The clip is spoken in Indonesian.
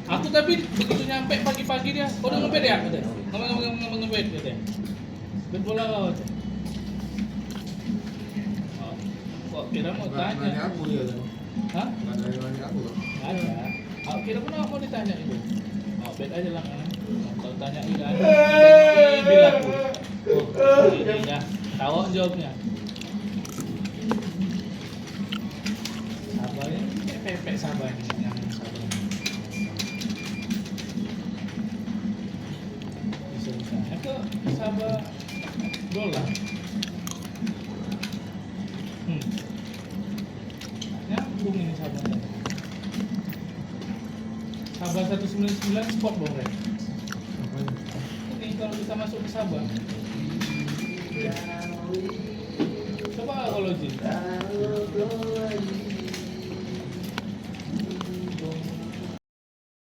Aku tapi begitu nyampe pagi-pagi dia, kau udah ngebet ya? Udah. Ngomong ngebet gitu ya. Bet bola kau. Oh, kok kira mau tanya? Nanya aku dia kan. Hah? Nanya aku kan. Nggak ada. Aku kira pun mau ditanya itu. Oh, bet aja lah kan. Kalau tanya kan, bilang aku. Oh, ini ya. Tahu jawabnya. Sabarnya, pepek sabarnya yang sabar. Bisa-bisanya ke sabar dolar. Nyambung ini sabarnya. Sabar 199 spot bang Ren. Ini kalau kita masuk ke Sabah. Coba kalau Jin.